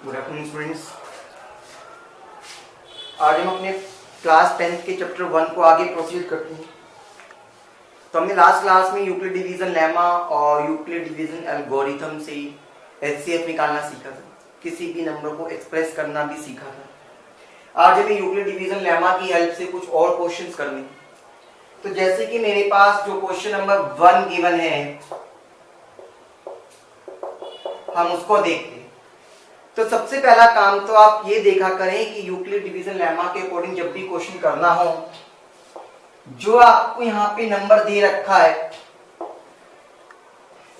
Good afternoon students. आज हम अपने क्लास 10th के चैप्टर 1 को आगे प्रोसीड करते हैं। तो हमने लास्ट क्लास में यूक्लिड डिवीजन लेमा और यूक्लिड डिवीजन एल्गोरिथम से एचसीएफ निकालना सीखा था, किसी भी नंबर को एक्सप्रेस करना भी सीखा था। आज हमें यूक्लिड डिवीजन लेमा की हेल्प से कुछ और क्वेश्चंस करने। तो जैसे कि मेरे पास जो क्वेश्चन नंबर 1 गिवन है, हम उसको देखते हैं। तो सबसे पहला काम तो आप ये देखा करें कि यूक्लिड डिवीजन लेमा के अकॉर्डिंग जब भी क्वेश्चन करना हो, जो आपको यहाँ पे नंबर दे रखा है,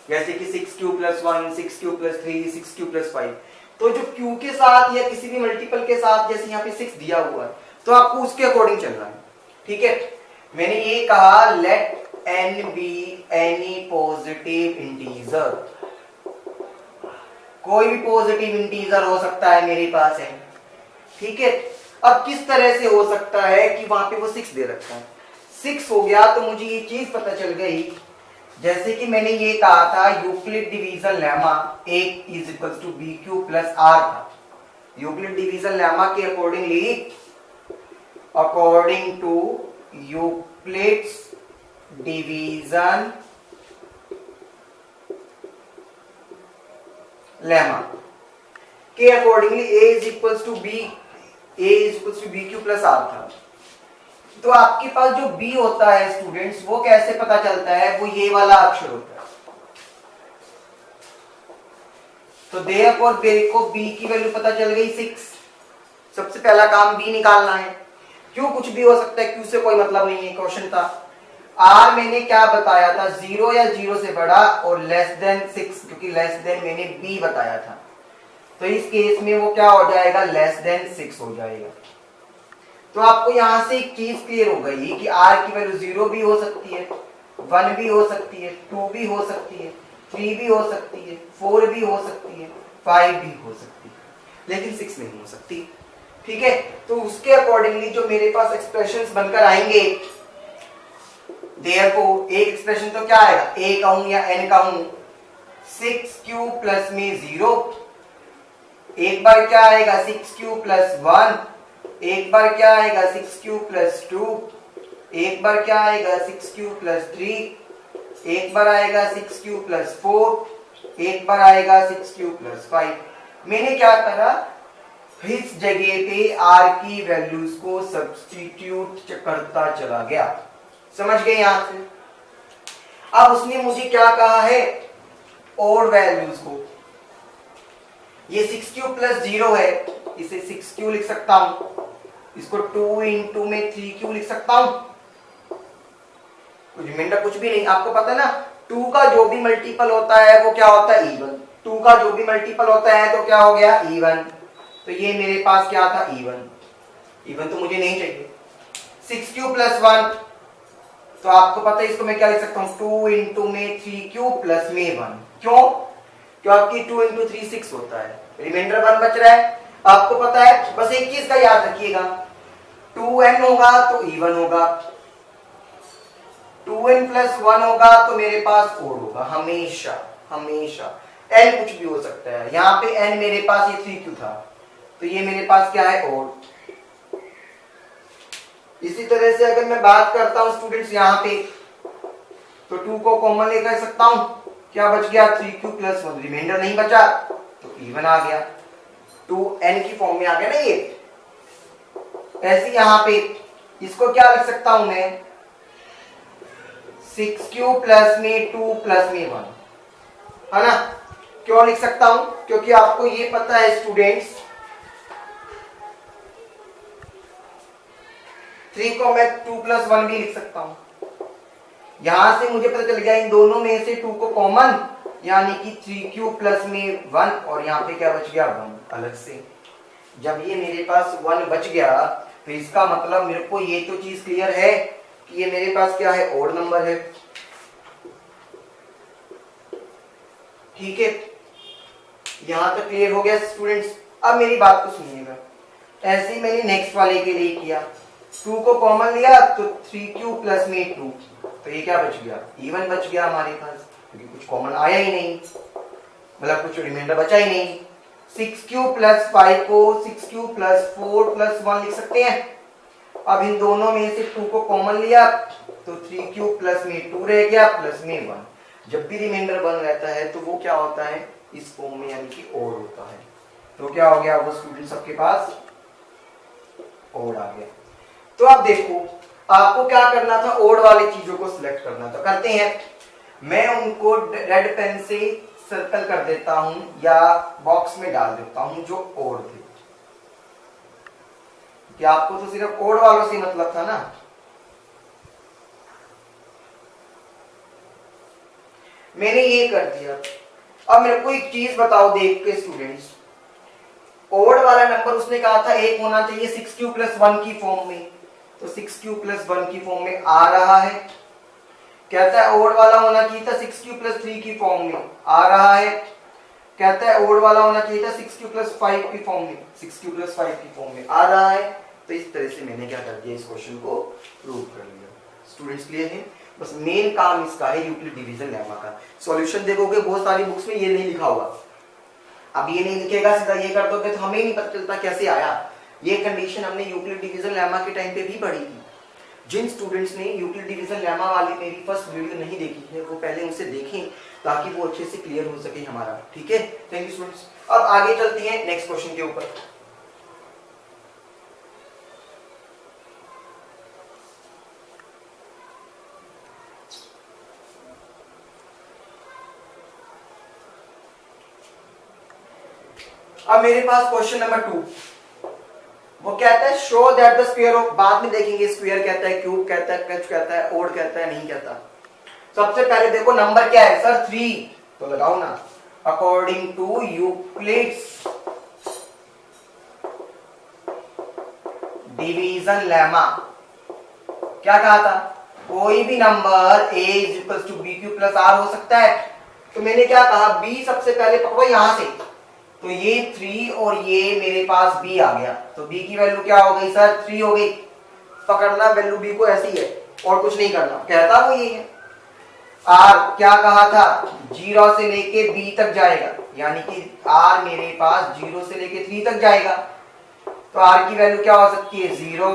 जैसे कि 6q + 1, 6q + 3, 6q + 5, तो जो q के साथ या किसी भी मल्टीपल के साथ, जैसे यहाँ पे 6 दिया हुआ है, तो आपको उसके अकॉर्डिंग चलना है। ठीक है, मैंने ये कहा let n be any positive integer, कोई भी पॉजिटिव इंटीजर हो सकता है मेरे पास है। ठीक है, अब किस तरह से हो सकता है कि वहां पे वो 6 दे रखा है। 6 हो गया तो मुझे ये चीज पता चल गई, जैसे कि मैंने ये कहा था Euclid division lemma A = BQ + R था। यूक्लिड डिवीजन लेमा के accordingly, according to Euclid's division lemma के अकॉर्डिंगली A = BQ + R था। तो आपके पास जो B होता है स्टूडेंट्स, वो कैसे पता चलता है? वो ये वाला अक्षर होता है। तो देयरफॉर मेरे को B की वैल्यू पता चल गई 6। सबसे पहला काम B निकालना है। क्यों कुछ भी हो सकता है, Q से कोई मतलब नहीं है, क्वेश्चन था। R मैंने क्या बताया था, 0 या 0 से बड़ा और <6, क्योंकि <, मैंने B बताया था। तो इस केस में वो क्या हो जाएगा, <6 हो जाएगा। तो आपको यहां से एक चीज क्लियर हो गई कि R की वैल्यू 0 भी हो सकती है, 1 भी हो सकती है, 2 भी हो सकती है, 3 भी हो सकती है, 4 भी हो सकती है, 5 भी हो सकती है, लेकिन 6 नहीं हो सकती। ठीक है, तो उसके अकॉर्डिंगली जो मेरे पास एक्सप्रेशंस बनकर आएंगे, देयरफॉर एक एक्सप्रेशन तो क्या आएगा, A कहूं या N कहूं, 6q + में 0, एक बार क्या आएगा 6q + 1, एक बार क्या आएगा 6q + 2, एक बार क्या आएगा 6q + 3, एक बार आएगा 6q + 4, एक बार आएगा 6q + 5। मैंने क्या करा, इस जगह पे R की वैल्यूज को सब्स्टिट्यूट करता चला गया। समझ गए यहां से? अब उसने मुझे क्या कहा है, और वैल्यूज को, ये 6q + 0 है, इसे 6q लिख सकता हूं, इसको 2 × में 3q लिख सकता हूं, कुछ रिमाइंडर कुछ भी नहीं। आपको पता है ना, 2 का जो भी मल्टीपल होता है वो क्या होता है, even। 2 का जो भी मल्टीपल होता है तो क्या हो गया, even। तो ये मेरे पास क्या था, even तो मुझे नहीं चाहिए। 6q + 1, तो आपको पता है इसको मैं क्या लिख सकता हूं, 2 × में 3q + में 1। क्यों? क्योंकि 2 × 3 6 होता है, रिमाइंडर 1 बच रहा है। आपको पता है, बस एक चीज का याद रखिएगा, 2n होगा तो even होगा, 2n + 1 होगा तो मेरे पास और होगा, हमेशा हमेशा। n कुछ भी हो सकता है, यहाँ पे n मेरे पास ये 3q था, तो ये मेरे पास क्या है, और। इसी तरह से अगर मैं बात करता हूं स्टूडेंट्स यहाँ पे, तो 2 को कॉमन लेकर सकता हूं, क्या बच गया, 3q + 1, रिमाइंडर नहीं बचा तो even आ गया, 2n की फॉर्म में आ गया ना ये। ऐसे यहाँ पे इसको क्या लिख सकता हूं मैं, 6q + में 2 + में 1, है ना। क्यों लिख सकता हूं, क्योंकि आपको ये पता है स्टूडेंट्स, 3 को मैं 2 + 1 भी लिख सकता हूं। यहां से मुझे पता चल गया इन दोनों में से 2 को कॉमन, यानी कि 3q + में 1, और यहाँ पे क्या बच गया, 1 अलग से। जब ये मेरे पास 1 बच गया, तो इसका मतलब मेरे को ये तो चीज क्लियर है कि ये मेरे पास क्या है, ऑड नंबर है। ठीक है, यहां तक क्लियर हो गया स्टूडेंट्स। अब मेरी बात को सुनिएगा, ऐसे ही मैंने नेक्स्ट वाले के लिए किया, 2 को कॉमन लिया तो 3q + में 2, तो ये क्या बच गया, even बच गया हमारे पास, क्योंकि कुछ कॉमन आया ही नहीं, मतलब कुछ रिमाइंडर बचा ही नहीं। सिक्स क्यू प्लस 5 को 6q प्लस 4 प्लस 1 लिख सकते हैं। अब इन दोनों में से 2 को कॉमन लिया तो 3q प्लस में 2 रह गया प्लस में 1। जब भी रिमाइंडर 1 रहता है तो वो क्या होता है, इस फॉर्म में यानी कि ओड होता है। तो क्या हो गया, वो स्टूडेंट सबके पास ओड आ गया। तो अब देखो आपको क्या करना था, ओड वाली चीजों को सिलेक्ट करना था। करते हैं, मैं उनको रेड पेन से सर्कल कर देता हूं या बॉक्स में डाल देता हूं जो ओड थे। कि आपको तो सिर्फ ओड वालों से मतलब था ना। मैंने ये कर दिया। अब मेरे को एक चीज बताओ देख के स्टूडेंट्स, ओड वाला नंबर उसने कहा था एक होना चाहिए 6q प्लस 1 की फॉर्म में, तो 6q प्लस 1 की फॉर्म में आ रहा है। कहता है ओड वाला होना चाहिए था 6q प्लस 3 की फॉर्म में, आ रहा है। कहता है ओड वाला होना चाहिए था 6q प्लस 5 की फॉर्म में, 6q प्लस 5 की फॉर्म में आ रहा है। तो इस तरह से मैंने क्या कर दिया, इस क्वेश्चन को प्रूव कर लिया। स्टूडेंट्स क्लियर है? बस मेन काम इसका है यूक्लिड डिवीजन लेमा का। सॉल्यूशन देखोगे बहुत सारी बुक्स में ये नहीं लिखा हुआ। अब ये नहीं लिखेगा, सीधा ये कर दोगे तो हमें नहीं पता चलता कैसे आया। ये कंडीशन हमने यूक्लिड डिवीजन लेमा के टाइम पे भी पढ़ी थी। जिन स्टूडेंट्स ने यूक्लिड डिवीजन लेमा वाली मेरी फर्स्ट वीडियो नहीं देखी है वो पहले उसे देखें ताकि वो अच्छे से क्लियर हो सके हमारा। ठीक है, थैंक यू स्टूडेंट्स। अब आगे चलते हैं नेक्स्ट क्वेश्चन के ऊपर। अब मेरे पास क्वेश्चन नंबर 2, वो कहता है show that the square of, बाद में देखेंगे स्क्वायर कहता है, क्यूब कहता है, कच कहता है, ओड कहता है, नहीं कहता। सबसे पहले देखो नंबर क्या है सर, 3, तो लगाओ ना। According to Euclid's division lemma क्या कहा था, कोई भी number a is equal to b q plus r हो सकता है। तो मैंने क्या कहा, b सबसे पहले पकड़ो यहां से, तो ये 3 और ये मेरे पास b आ गया, तो b की वैल्यू क्या हो गई सर, 3 हो गई। पकड़ना वैल्यू b को ऐसी है और कुछ नहीं करना, कहता वो ये है। r क्या कहा था, 0 से लेके b तक जाएगा, यानी कि r मेरे पास 0 से लेके 3 तक जाएगा। तो r की वैल्यू क्या हो सकती है, 0,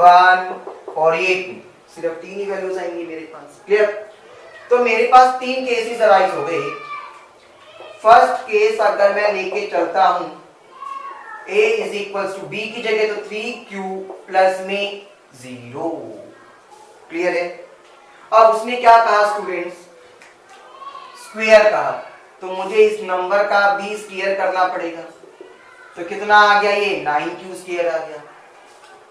1 और ये 2, सिर्फ 3 ही वैल्यूज आएंगी मेरे पास। क्लियर? तो मेरे पास 3 केसेस अराइज हो गए। फर्स्ट केस अगर मैं लेके चलता हूं a is equal to b की जगह तो 3q प्लस में 0। क्लियर है? अब उसने क्या कहा स्टूडेंट्स, स्क्वायर कहा, तो मुझे इस नंबर का भी स्क्वायर करना पड़ेगा। तो कितना आ गया, ये 9q स्क्वायर आ गया,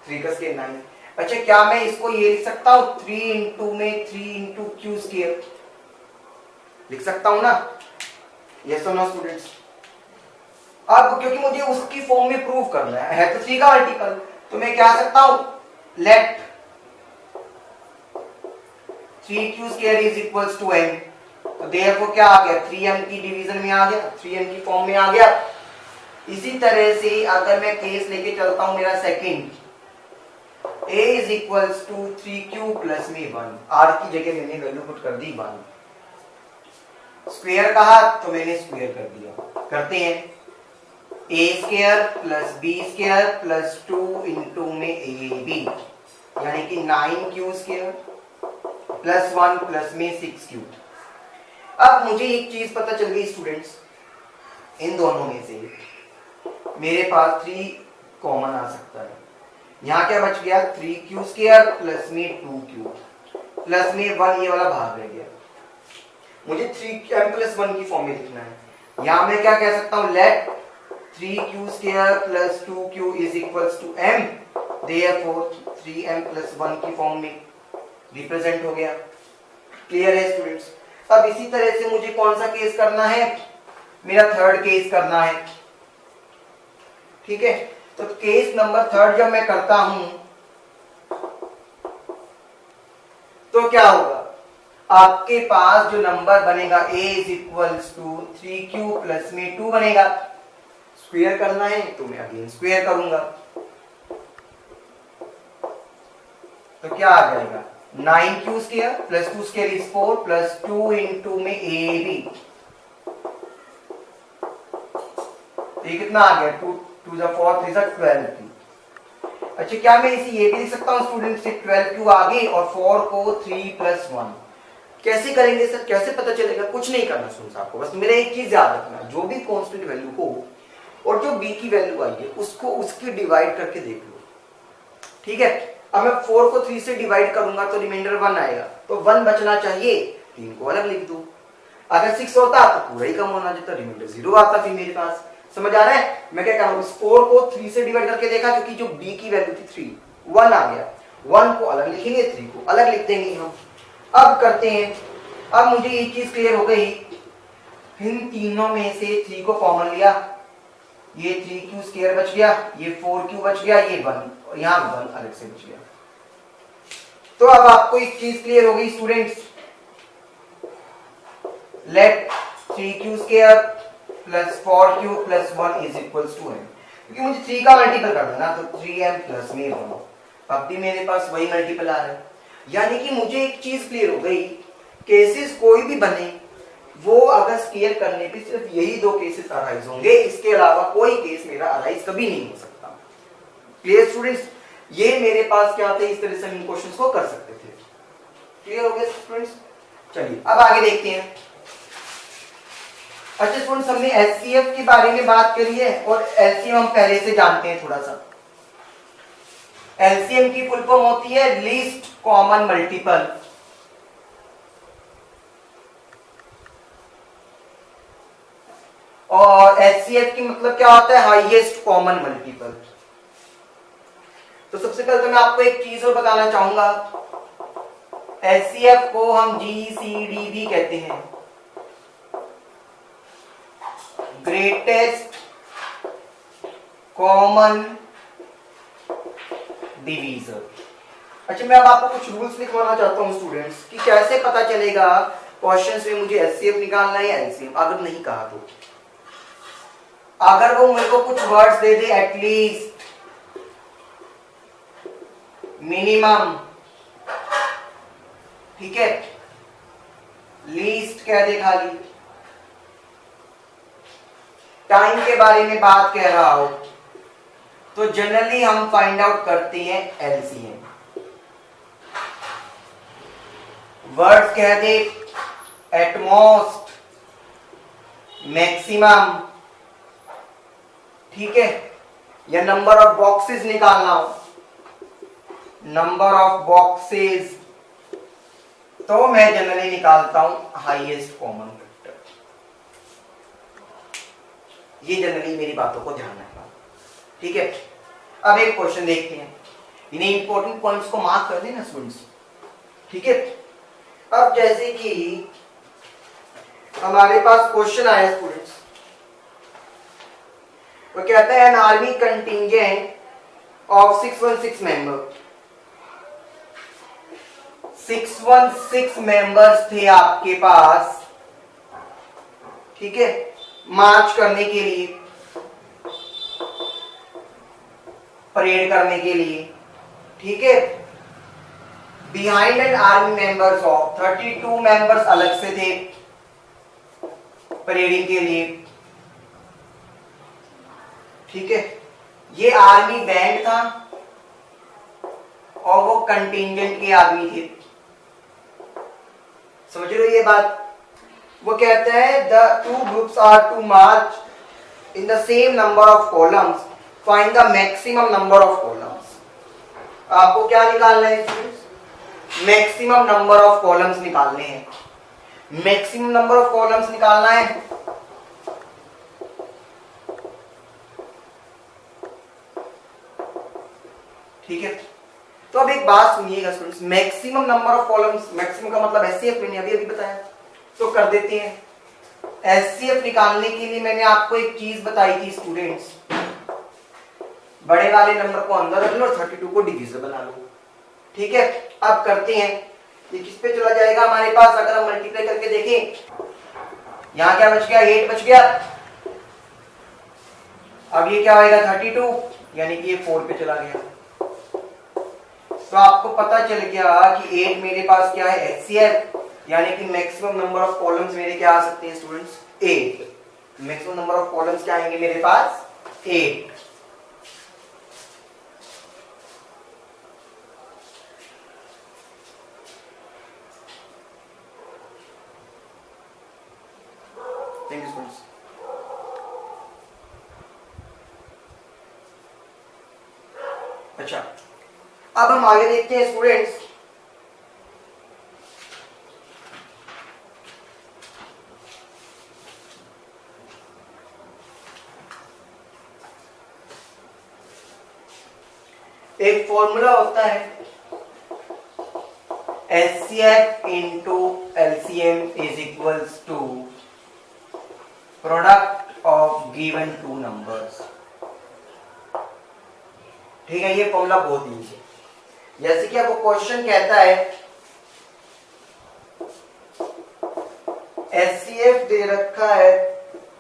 3 का स्क्वायर 9। अच्छा क्या मैं इसको ये लिख सकता हूं, 3 इंटू में 3 इंटू क्यू स्क्वायर लिख सकता हूं ना, यस और नो स्टूडेंट्स? अब क्योंकि मुझे उसकी फॉर्म में प्रूव करना है तो 3 का आर्टिकल, तो मैं क्या सकता हूं, let 3q square is equals to m। तो देयरफॉर क्या आ गया, 3m की डिवीजन में आ गया, 3m की फॉर्म में आ गया। इसी तरह से अगर मैं केस लेके चलता हूं मेरा second, a is equals to 3q plus में 1, r की जगह मैंने वैल्यू पुट कर दी 1। स्क्वायर कहा तो मैंने स्क्वायर कर दिया। करते हैं, a square plus b square plus 2 into में ab, यानी कि 9q स्क्वायर प्लस 1 प्लस में 6q। अब मुझे एक चीज पता चल गई स्टूडेंट्स, इन दोनों में से मेरे पास 3 कॉमन आ सकता है। यहाँ क्या बच गया, 3q स्क्वायर प्लस में 2q प्लस में 1, ये वाला भाग रह गया। मुझे 3m प्लस 1 की फॉर्म में लिखना है। यहाँ मैं क्या कह सकता हूँ, let 3q square plus 2q is equals to m, therefore 3m plus 1 की फॉर्म में रिप्रेजेंट हो गया। क्लियर है स्टूडेंट्स? अब इसी तरह से मुझे कौन सा केस करना है, मेरा थर्ड केस करना है। ठीक है, तो केस नंबर 3 जब मैं करता हूं तो क्या होगा, आपके पास जो नंबर बनेगा a is equals to 3q plus में 2 बनेगा। स्क्वायर करना है तो मैं अगेन स्क्वायर करूंगा, तो क्या आ जाएगा, 9q square plus 2 square is 4 plus 2 into में ab ये कितना आ गया 2 2 जा 4 3 जा 12 क्यू। अच्छा क्या मैं इसे ये भी लिख सकता हूँ स्टूडेंट से 12 क्यू आगे और 4 को 3 प्लस 1। कैसे करेंगे सर, कैसे पता चलेगा? कुछ नहीं करना स्टूडेंट्स आपको, बस मेरा एक चीज याद रखना, जो भी कांस्टेंट वैल्यू हो और जो b की वैल्यू आई है उसको उसकी डिवाइड करके देख लो, ठीक है। अब मैं 4 को 3 से डिवाइड करूंगा तो रिमाइंडर 1 आएगा, तो 1 बचना चाहिए, 3 को अलग लिख दो। अगर 6 होता तो पूरा ही कम होना चाहिए, रिमाइंडर 0 आता फिर मेरे पास। समझ आ रहा है मैं क्या कह रहा हूँ? 4 को 3 से डिवाइड करके देखा क्योंकि जो b की वैल्यू थी 3, 1 आ गया, 1 को अलग लिखेंगे, 3 को अलग लिख देंगे हम। अब करते हैं, अब मुझे ये चीज क्लियर हो गई, इन तीनों में से 3 को कॉमन लिया, ये 3q स्क्वायर बच गया, ये 4q बच गया, ये 1 और यहाँ 1 अलग से बच गया। तो अब आपको एक चीज क्लियर हो गई students, let 3q square plus 4q plus 1 is equals to m, क्योंकि मुझे 3 का मल्टीपल करना ना, तो 3m प्लस में 1। अब भी मेरे पास वही मल्टीपल आ रहा है, यानी कि मुझे एक चीज क्लियर हो गई, केसेस कोई भी बने वो अगर स्केयर करने पे सिर्फ यही 2 केसेस अराइज होंगे, इसके अलावा कोई केस मेरा अराइज कभी नहीं हो सकता। Clear students? ये मेरे पास क्या थे, इस तरह से हम क्वेश्चंस को कर सकते थे। क्लियर हो गया स्टूडेंट्स? चलिए अब आगे देखते हैं। अच्छा स्टूडेंट्स, हमने एचसीएफ के बारे में बात करी है और एलसीएम हम पहले से जानते हैं थोड़ा सा। एलसीएम की फुल फॉर्म होती है लीस्ट कॉमन मल्टीपल, और एचसीएफ की मतलब क्या होता है, हाईएस्ट कॉमन मल्टीपल। तो सबसे पहले तो मैं आपको एक चीज और बताना चाहूंगा, एचसीएफ को हम जीसीडी भी कहते हैं, ग्रेटेस्ट कॉमन डिवीजर। अच्छा मैं अब आपको कुछ रूल्स लिखवाना चाहता हूं स्टूडेंट्स कि कैसे पता चलेगा क्वेश्चंस में मुझे एचसीएफ निकालना है या एलसीएम। अगर नहीं कहा तो अगर वो मेरे को कुछ वर्ड्स दे दे, एटलीस्ट, मिनिमम, ठीक है, लीस्ट कह दे, खाली टाइम के बारे में बात कह रहा हो, तो जनरली हम फाइंड आउट करते हैं एलसीएम। वर्ड्स कह दे एटमोस्ट, मैक्सिमम, ठीक है, या नंबर ऑफ बॉक्सेस निकालना हो, नंबर ऑफ बॉक्सेस, तो मैं जनरली निकालता हूं हाईएस्ट कॉमन फैक्टर। ये जनरली मेरी बातों को ध्यान रखना, ठीक है। अब एक क्वेश्चन देखते हैं, इन्हें इंपॉर्टेंट पॉइंट्स को मार्क कर देना स्टूडेंट्स, ठीक है। अब जैसे कि हमारे पास क्वेश्चन आया स्टूडेंट्स, वो कहता है an army contingent of 616 member, 616 members थे आपके पास, ठीक है, मार्च करने के लिए, परेड करने के लिए, ठीक है। Behind an army members of 32 members अलग से थे परेडिंग के लिए, ठीक है। ये आर्मी बैंड था और वो कंटिंजेंट के आदमी थे, समझ रहे हो ये बात? वो कहता है the two groups are to march in the same number of columns, find the maximum number of columns. आपको क्या निकालना है students? Maximum number of columns निकालने हैं। मैक्सिमम नंबर ऑफ कॉलम्स निकालना है, ठीक है। तो अब एक बात सुनिएगा students, maximum number of columns, maximum का मतलब एचसीएफ मैंने अभी बताया, तो कर देते हैं। एचसीएफ निकालने के लिए मैंने आपको एक चीज बताई थी स्टूडेंट्स, बड़े वाले नंबर को अंदर रख लो और 32 को डिविजन बना लो, ठीक है। अब करते हैं, ये किस पे चला जाएगा हमारे पास? अगर हम मल्टीप्लाई करके देखें, यहां क्या बच गया? 8 बच गया। अब ये क्या होगा? 32, यानी कि ये 4 पे चला गया। तो आपको पता चल गया कि 8 मेरे पास क्या है? एचसीएफ, यानी कि मैक्सिमम नंबर ऑफ कॉलम्स मेरे क्या आ सकते हैं students? 8। Maximum number of columns क्या आएंगे मेरे पास 8। Thank you students. अच्छा, अब हम आगे देखते हैं स्टूडेंट्स। एक फॉर्मूला होता है HCF into LCM is equals to product of given two numbers. ठीक है, ये फॉर्मूला बहुत ईजी है। जैसे कि आपको क्वेश्चन कहता है HCF दे रखा है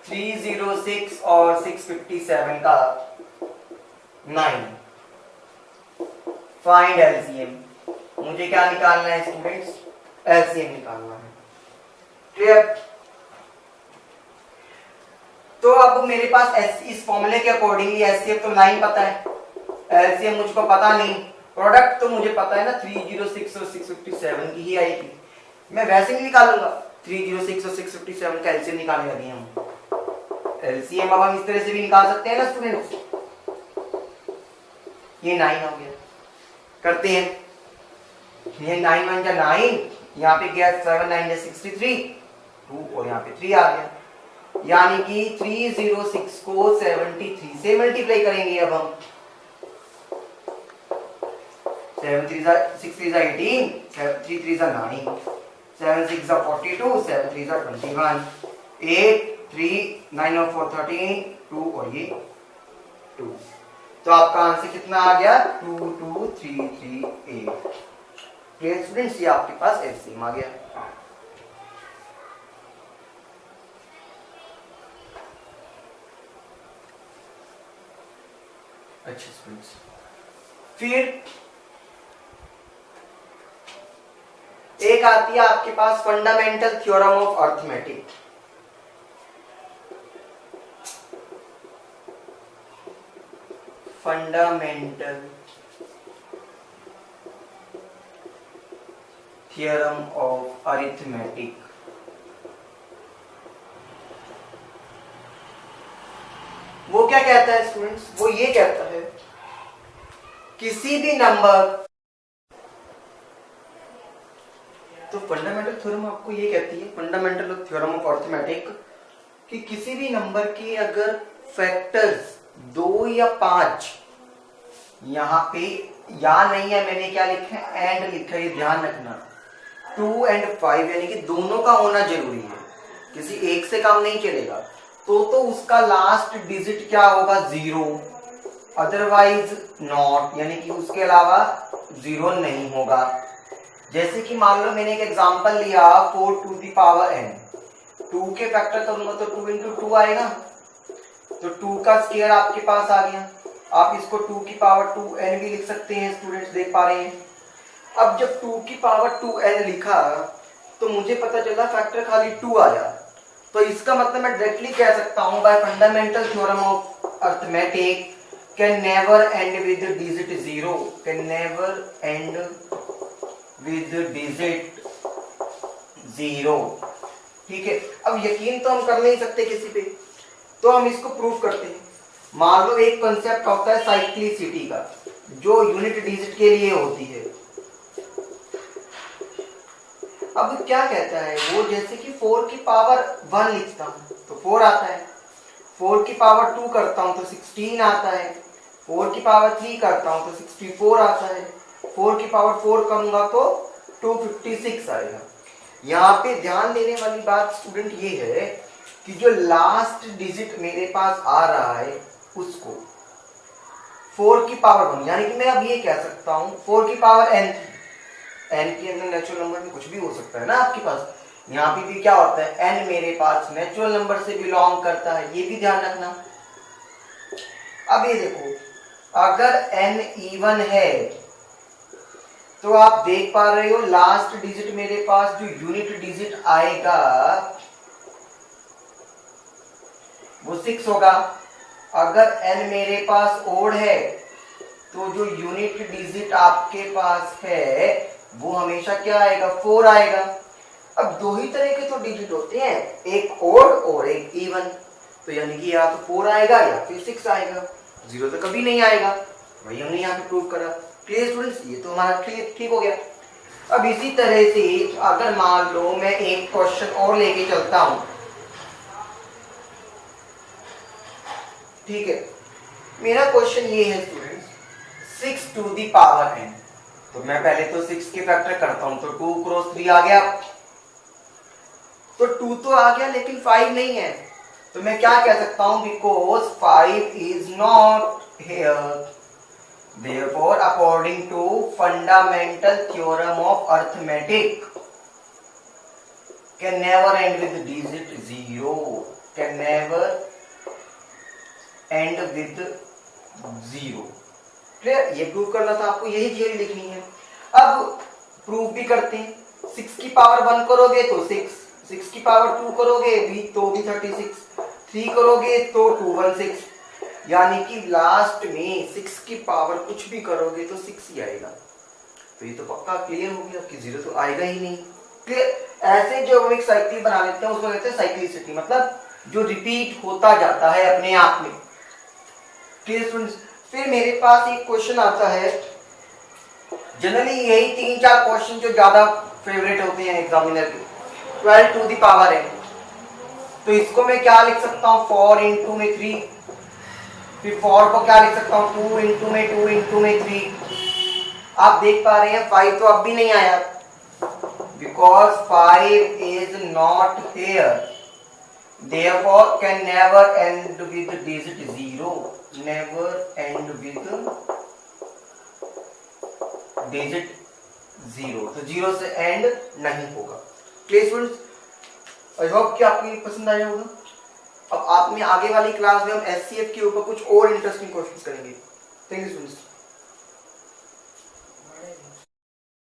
306 और 657 का 9, फाइंड LCM। मुझे क्या निकालना है स्टूडेंट्स? LCM निकालना है। क्लियर? तो अब मेरे पास इस फॉर्मूले के अकॉर्डिंगली HCF तो 9 पता है, LCM मुझको पता नहीं, प्रोडक्ट तो मुझे पता है ना 306 और 657 की ही आएगी। मैं वैसे ही निकालूंगा, 306 और 657 का LCM निकालने लगे हम। LCM अब हम इस तरह से भी निकाल सकते हैं ना स्टूडेंट्स। ये 9 हो गया, करते हैं। ये 9 1 जा 9, यहाँ पे गया 7 9 जा 63, 2 और यहाँ पे 3 आ गया। यानी कि 306 को 73 से मल्टीप्लाई करेंगे। अब हम 7 3 जा 6 3 जा 18, 3 3 जा 9, 7 6 जा 42, 7 3 जा 21, 8 3 9 और 4 13, 2 और ये 2। तो आपका आंसर कितना आ गया? 2 2 3 3 8। Clear students? ये आपके पास LCM आ गया। अच्छा स्टूडेंट्स, फिर एक आती है आपके पास fundamental theorem of arithmetic. Fundamental theorem of arithmetic. वो क्या कहता है स्टूडेंट्स? वो ये कहता है किसी भी नंबर, तो फंडामेंटल थ्योरम आपको ये कहती है, फंडामेंटल थ्योरम ऑफ अरिथमेटिक, कि किसी भी नंबर के अगर फैक्टर्स 2 या 5, यहां पे या नहीं है, मैंने क्या लिखा है? एंड लिखा है, ध्यान रखना। 2 और 5 यानी कि दोनों का होना जरूरी है, किसी एक से काम नहीं चलेगा। तो उसका लास्ट डिजिट क्या होगा? 0, अदरवाइज नॉट, यानी कि उसके अलावा 0 नहीं होगा। जैसे कि मान लो मैंने एक एग्जांपल लिया 4 टू द पावर n, 2 के फैक्टर करूंगा तो 2 इंटू 2 आएगा, तो 2 का स्क्वायर आपके पास आ गया। आप इसको 2 की पावर 2n भी लिख सकते हैं स्टूडेंट्स, देख पा रहे हैं। अब जब 2 की पावर 2n लिखा तो मुझे पता चला फैक्टर खाली 2 आया, तो इसका मतलब मैं डायरेक्टली कह सकता हूं bye fundamental theorem of arithmetic, can never and with digit 0, can never and with digit 0। ठीक है, अब यकीन तो हम कर नहीं सकते किसी पे, तो हम इसको प्रूव करते हैं। मान लो एक कंसेप्ट होता है साइक्लिसिटी का, जो यूनिट डिजिट के लिए होती है। अब क्या कहता है वो? जैसे कि 4 की पावर 1 लिखता हूं तो 4 आता है, 4 की पावर 2 करता हूं तो 16 आता है, 4 की पावर 3 करता हूं तो 64 आता है, 4 की पावर 4 करूंगा तो 256 आएगा। यहाँ पे ध्यान देने वाली बात स्टूडेंट ये है कि जो लास्ट डिजिट मेरे पास आ रहा है उसको 4 की पावर 1, यानी कि मैं अब ये कह सकता हूं 4 की पावर n, n के अंदर नेचुरल नंबर में कुछ भी हो सकता है ना आपके पास। यहाँ पे भी क्या होता है? n मेरे पास नेचुरल नंबर से बिलोंग करता है, ये भी ध्यान रखना। अब ये देखो, अगर n इवन है तो आप देख पा रहे हो लास्ट डिजिट मेरे पास जो यूनिट डिजिट आएगा वो 6 होगा। अगर n मेरे पास ओड है तो जो यूनिट डिजिट आपके पास है वो हमेशा क्या आएगा, 4 आएगा। अब दो ही तरह के तो डिजिट होते हैं, एक ओड और एक इवन, तो यानी कि या तो 4 आएगा या फिर 6 आएगा, 0 तो कभी नहीं आएगा। वही हमने यहाँ पे प्रूव करा। क्लियर स्टूडेंट्स, ये तो हमारा क्लियर ठीक हो गया। अब इसी तरह से अगर मान लो मैं एक क्वेश्चन और लेके चलता हूं, ठीक है। मेरा क्वेश्चन ये है students, 6 to the power n, तो मैं पहले तो 6 के फैक्टर करता हूं, तो 2 क्रॉस 3 आ गया, तो 2 तो आ गया लेकिन 5 नहीं है, तो मैं क्या कह सकता हूं, because 5 is not here, therefore according to fundamental theorem of arithmetic can never end with digit 0, can never end with 0। Clear, ये प्रूव करना था आपको, यही थियरी लिखनी है। अब प्रूव भी करते हैं। 6 की पावर 1 करोगे तो 6, 6 की पावर 2 करोगे भी तो भी 36, 3 करोगे तो 216, यानी कि लास्ट में 6 की पावर कुछ भी करोगे तो 6 ही आएगा। तो ये तो पक्का क्लियर हो गया कि 0 तो आएगा ही नहीं। क्लियर, ऐसे जो हम एक साइकिल बना लेते हैं उसको कहते हैं साइक्लिसिटी, मतलब जो रिपीट होता जाता है अपने आप में। क्लियर स्टूडेंट्स, फिर मेरे पास एक क्वेश्चन आता है, जनरली यही 3-4 क्वेश्चन जो ज्यादा फेवरेट होते हैं एग्जामिनर के, 12 टू दी पावर n, तो इसको मैं क्या लिख सकता हूँ, 4 इंटू में 3, फिर 4 को क्या लिख सकता हूँ, 2 इंटू में 2 इंटू में 3। आप देख पा रहे हैं 5 तो अब भी नहीं आया, because 5 is not here, therefore can never end with digit 0, never end with digit 0, तो 0 से एंड नहीं होगा। क्लियर स्टूडेंट्स, आई होप कि आपको पसंद आया होगा। अब आप में आगे वाली क्लास में हम एचसीएफ के ऊपर कुछ और इंटरेस्टिंग क्वेश्चंस करेंगे। Thank you students.